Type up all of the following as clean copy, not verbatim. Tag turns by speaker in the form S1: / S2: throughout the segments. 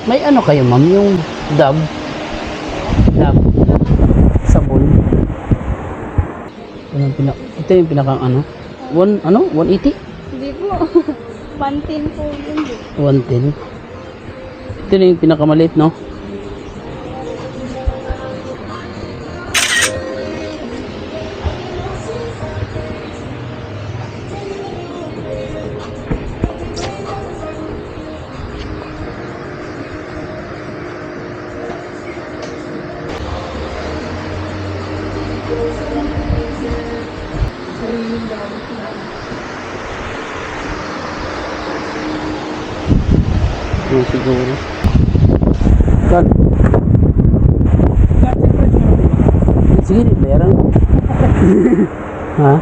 S1: May ano kayo ma'am, yung Dove sabon. Ito yung pinakang ano? 180?
S2: Hindi po. 110 po yun.
S1: 110. Ito na yung pinakamaliit, no? Yung siguro. Kan. Sige, bayaran mo. Ha?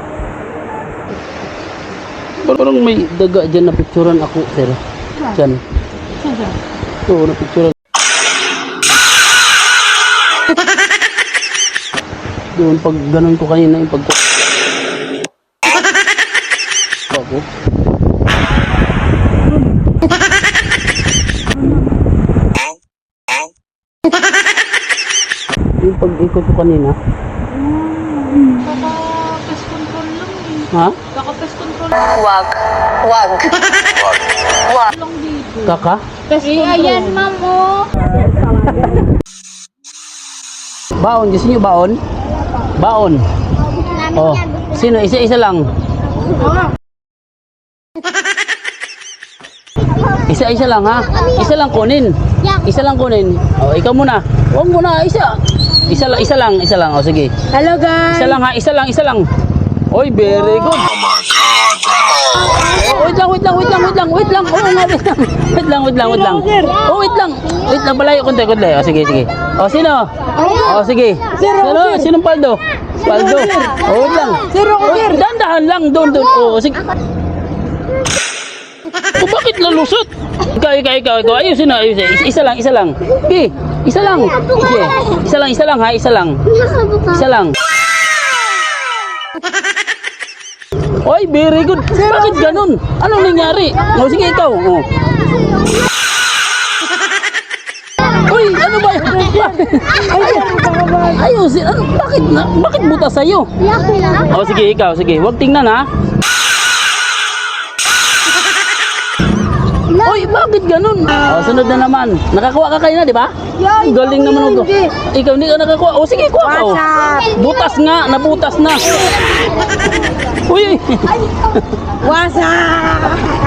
S1: Parang may daga dyan na picturean ako, sir. Dyan. Ito, na picturean. Doon, pag ganun ko kanina yung pag... Ako. Yung pag-ikot ko kanina.
S2: Kaka-pest control lang eh.
S1: Ha?
S2: Kaka-pest control
S3: Wag.
S2: lang dito.
S1: Kaka?
S2: Pest control. Ayan ma'am oh.
S1: Baon, gusto nyo baon? Baon. Oh, sino? Isa-isa lang. Isa-isa lang ha? Isa lang kunin. Isa lang kunin. Oh, ikaw muna. Huwag muna, isa. Isa lang. Oh, sige.
S2: Hello guys.
S1: Isa lang ha, isa lang. Oy, very good.
S4: Oh my God, bro.
S1: Oh, wait lang. Oo nga, wait lang. Wait lang. Oh, wait lang. Palayo konti. Oh, sige. Oh, sino? Oh, sige. Sinong paldo? Oh, wait lang. Oh, dahan lang. Doon. Oh, sige. Oh, bakit lalusot? Ikaw. Ayusin na. Isa lang. Okay, isa lang. Okay. Isa lang ha, isa lang. Oy, very good. Bakit ganun? Anong nangyari? Oh, sige ikaw. Oh. Uy, ano ba yun? Ayusin. Bakit butas sa'yo? Oh, sige ikaw. Huwag tingnan ha. Uy, bakit ganun? Oh, sunod na naman. Nakakuha ka kayo na, di ba? Galing naman ako. Ikaw hindi ka nakakuha. Oh, sige, kuha ka. Oh. Butas nga, nabutas na. Uy.
S2: What's up?